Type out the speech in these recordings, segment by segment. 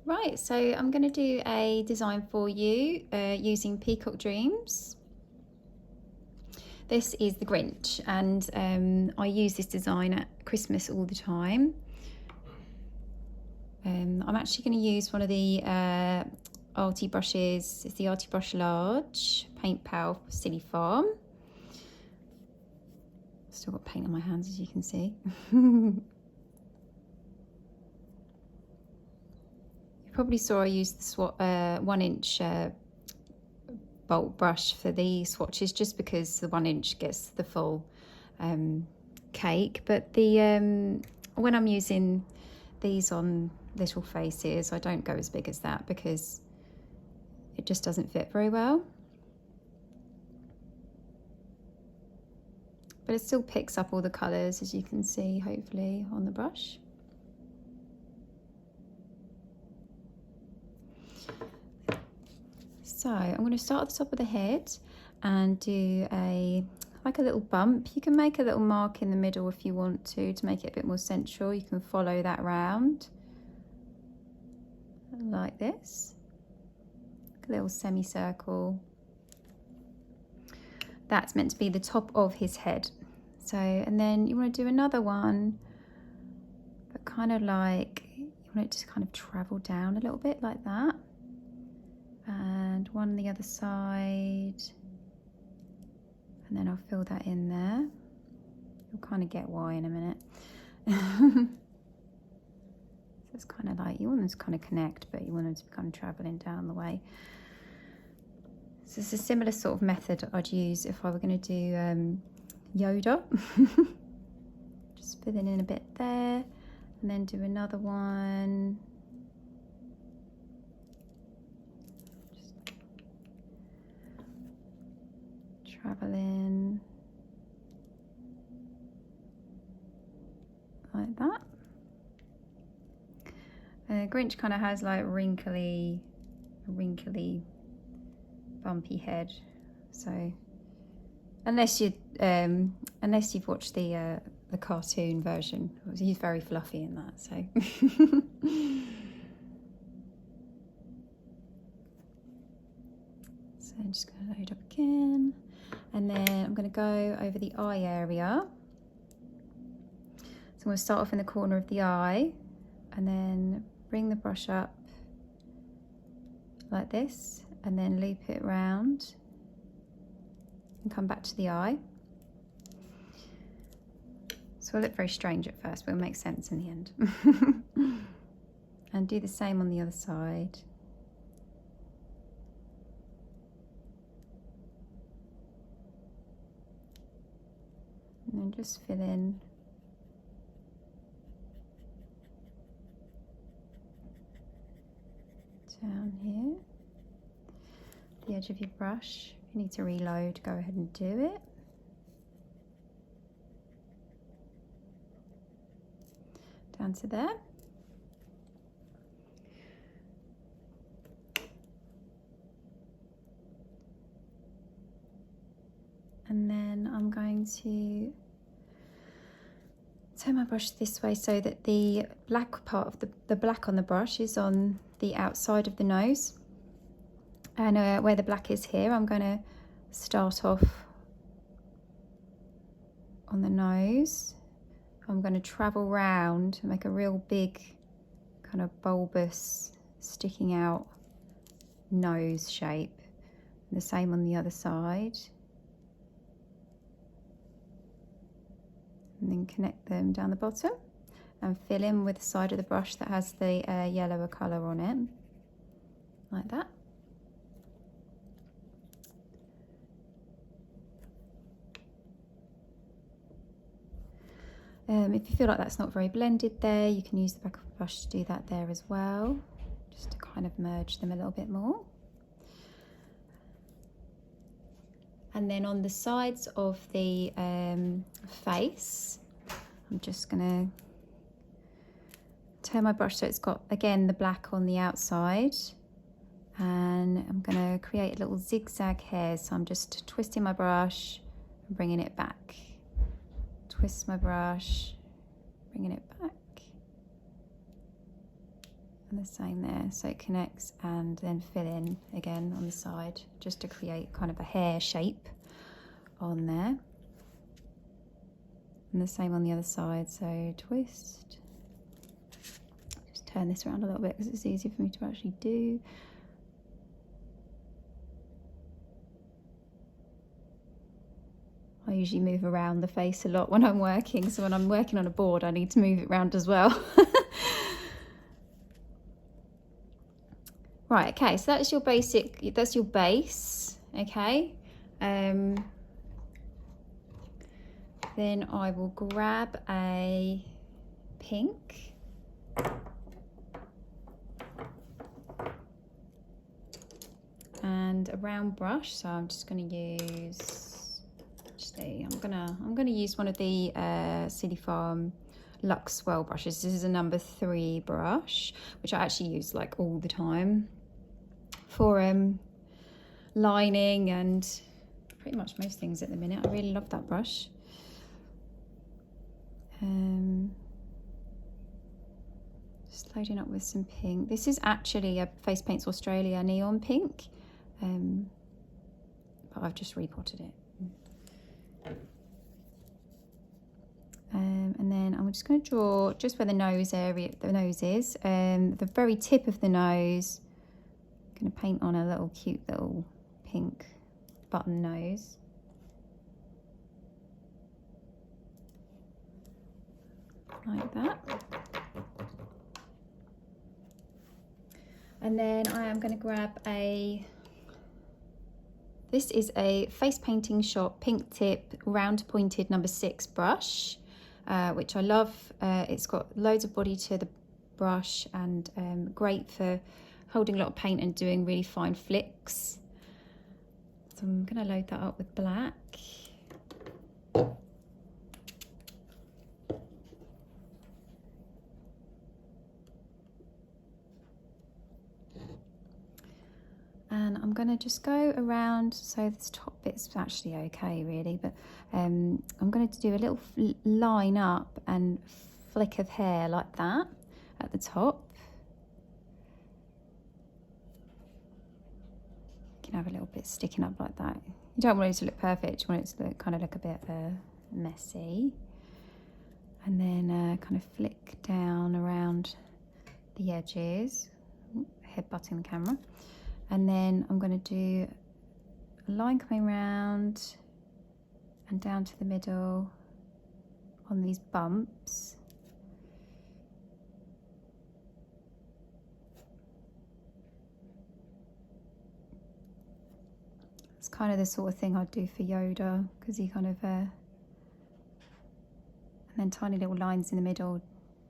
Right, so I'm going to do a design for you using Peacock Dreams. This is the Grinch, and I use this design at Christmas all the time. I'm actually going to use one of the arty brushes. It's the Arty Brush Large Paint Pal Silly Farm. Still got paint on my hands, as you can see. You probably saw I used the 1 inch bolt brush for the swatches, just because the 1 inch gets the full cake. But the when I'm using these on little faces, I don't go as big as that because it just doesn't fit very well. But it still picks up all the colours, as you can see, hopefully, on the brush. So I'm going to start at the top of the head and do like a little bump. You can make a little mark in the middle if you want to make it a bit more central. You can follow that round like this, a little semicircle. That's meant to be the top of his head. So, and then you want to do another one, but kind of like, you want it to kind of travel down a little bit like that. And one on the other side. And then I'll fill that in there. You'll kind of get why in a minute. So it's kind of like, you want them to kind of connect, but you want them to be kind of traveling down the way. So it's a similar sort of method I'd use if I were going to do Yoda. Just filling in a bit there, and then do another one. Just travel in like that. Grinch kind of has like wrinkly, bumpy head. So unless you've watched the cartoon version, he's very fluffy in that. So so I'm just going to load up again, and then I'm going to go over the eye area. So I'm going to start off in the corner of the eye, and then bring the brush up like this, and then loop it round and come back to the eye. So it'll look very strange at first, but it'll make sense in the end. And do the same on the other side. And then just fill in down here, the edge of your brush. If you need to reload, go ahead and do it. Down to there. And then I'm going to turn my brush this way so that the black part of the black on the brush is on the outside of the nose. And where the black is here, I'm going to start off on the nose. I'm going to travel round and make a real big kind of bulbous sticking out nose shape. And the same on the other side. And then connect them down the bottom and fill in with the side of the brush that has the yellower colour on it, like that. If you feel like that's not very blended there, you can use the back of the brush to do that there as well, just to kind of merge them a little bit more. And then on the sides of the face, I'm just going to turn my brush so it's got, again, the black on the outside. And I'm going to create a little zigzag hair. So I'm just twisting my brush and bringing it back. Twist my brush, bringing it back. And the same there, so it connects, and then fill in again on the side just to create kind of a hair shape on there. And the same on the other side, so twist. Just turn this around a little bit because it's easier for me to actually do. I usually move around the face a lot when I'm working, so when I'm working on a board I need to move it around as well. Right, okay, so that's your basic, that's your base, okay. Then I will grab a pink. And a round brush, so I'm just going to use, actually, I'm gonna use one of the Silly Farm Luxe Swirl brushes. This is a number 3 brush, which I actually use like all the time for lining and pretty much most things at the minute. I really love that brush. Just loading up with some pink. This is actually a Face Paints Australia neon pink, but I've just repotted it. And then I'm just going to draw just where the nose area, the nose is, the very tip of the nose. I'm going to paint on a little cute little pink button nose. Like that. And then I am going to grab this is a Face Painting Shop pink tip round pointed number 6 brush, which I love. It's got loads of body to the brush and great for holding a lot of paint and doing really fine flicks. So I'm going to load that up with black. And I'm going to just go around, so this top bit's actually okay really, but I'm going to do a little line up and flick of hair like that at the top. You can have a little bit sticking up like that. You don't want it to look perfect, you want it to look, kind of look a bit messy. And then kind of flick down around the edges, headbutting the camera. And then I'm going to do a line coming round and down to the middle on these bumps. It's kind of the sort of thing I'd do for Yoda, because he kind of, and then tiny little lines in the middle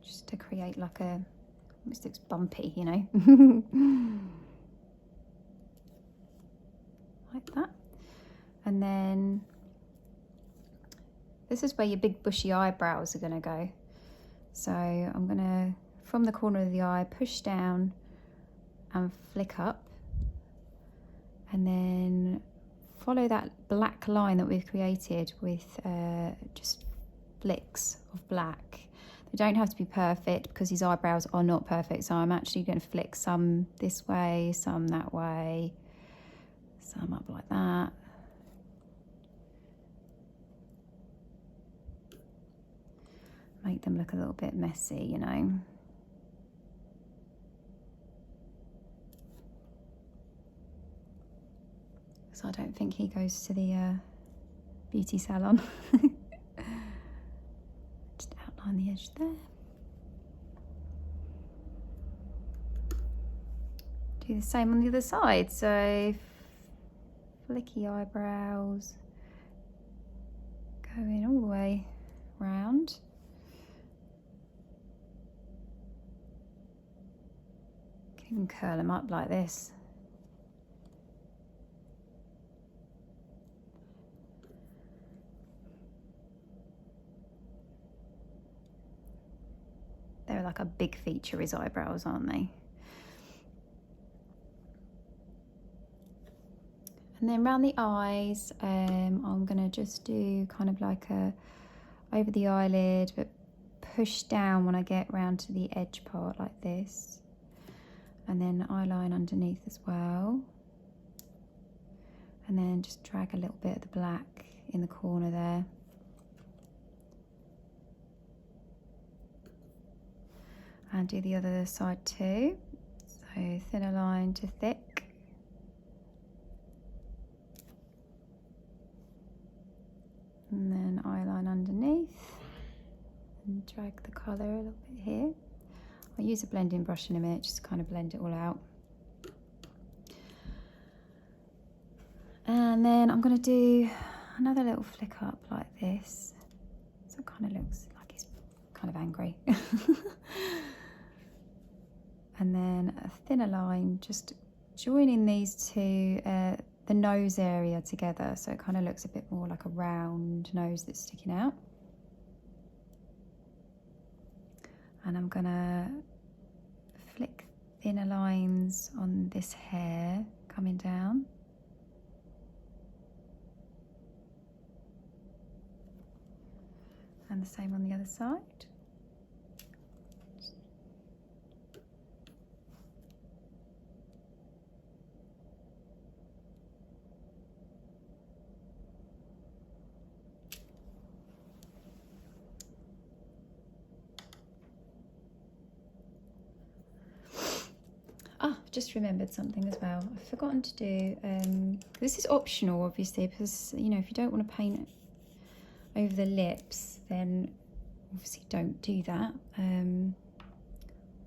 just to create like a, almost looks bumpy, you know. Like that. And then this is where your big bushy eyebrows are going to go. So I'm going to, from the corner of the eye, push down and flick up, and then follow that black line that we've created with just flicks of black. They don't have to be perfect because these eyebrows are not perfect, so I'm actually going to flick some this way, some that way, some up like that. Make them look a little bit messy, you know. So I don't think he goes to the beauty salon. Just outline the edge there. Do the same on the other side. So flicky eyebrows going all the way round. You can curl them up like this. They're like a big feature, his eyebrows, aren't they? And then around the eyes, I'm gonna just do kind of like a over the eyelid, but push down when I get round to the edge part like this. and then eyeline underneath as well, and then just drag a little bit of the black in the corner there. And do the other side too. So thinner line to thick. And then eyeline underneath. And drag the colour a little bit here. I'll use a blending brush in a minute just to kind of blend it all out. And then I'm going to do another little flick up like this. So it kind of looks like he's kind of angry. And then a thinner line, just joining these two, the nose area together, so it kind of looks a bit more like a round nose that's sticking out. And I'm gonna flick thinner lines on this hair coming down. And the same on the other side. Just remembered something as well. I've forgotten to do, this is optional obviously, because you know, if you don't want to paint over the lips, then obviously don't do that.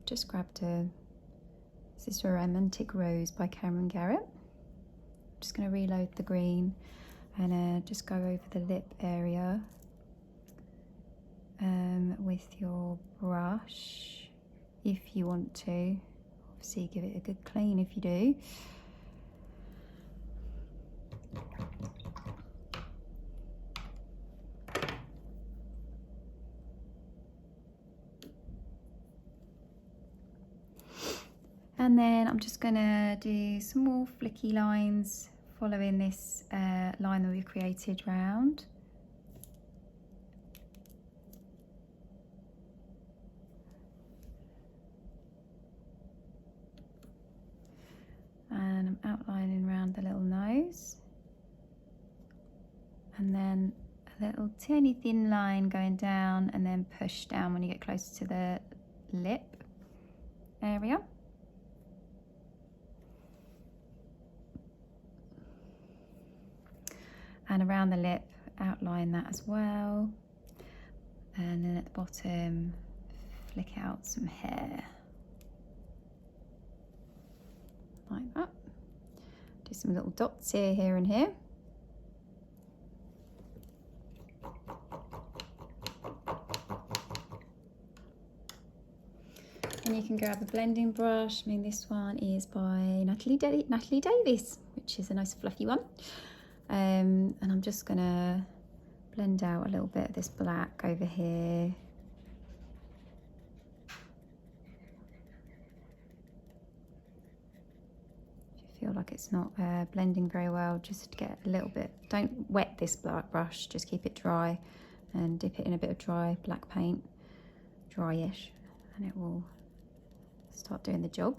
Just grabbed this is a Romantic Rose by Cameron Garrett. I'm just going to reload the green and just go over the lip area with your brush if you want to. Obviously give it a good clean if you do. And then I'm just gonna do some more flicky lines following this line that we created round. And I'm outlining around the little nose, and then a little teeny thin line going down, and then push down when you get closer to the lip area. And around the lip, outline that as well. And then at the bottom, flick out some hair. Like that. Do some little dots here and here. And you can grab a blending brush. I mean, this one is by Natalie Davis, which is a nice fluffy one. And I'm just gonna blend out a little bit of this black over here. Feel like it's not blending very well, just get a little bit, don't wet this black brush, just keep it dry and dip it in a bit of dry black paint, dryish, and it will start doing the job.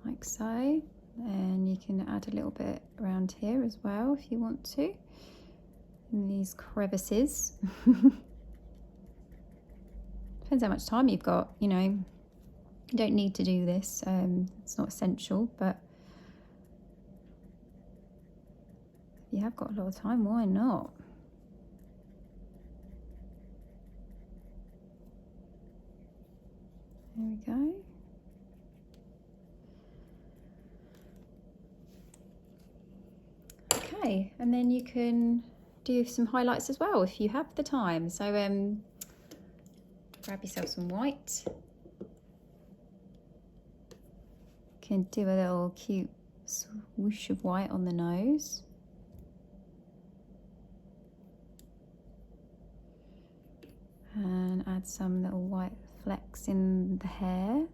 Like so. And you can add a little bit around here as well if you want to, in these crevices. Depends how much time you've got, you know. You don't need to do this, it's not essential, but if you have got a lot of time, why not? There we go. Okay, and then you can do some highlights as well if you have the time. So grab yourself some white. You can do a little cute swoosh of white on the nose. And add some little white flecks in the hair.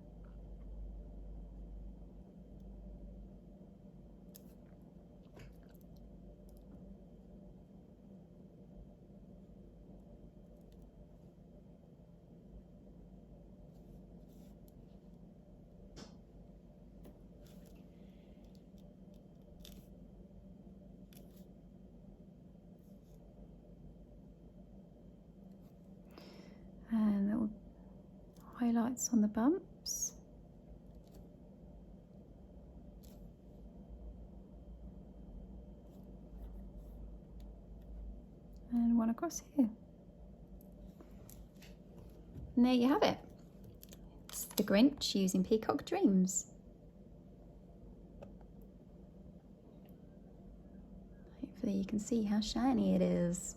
highlights on the bumps. And one across here. And there you have it. It's the Grinch using Peacock Dreams. Hopefully you can see how shiny it is.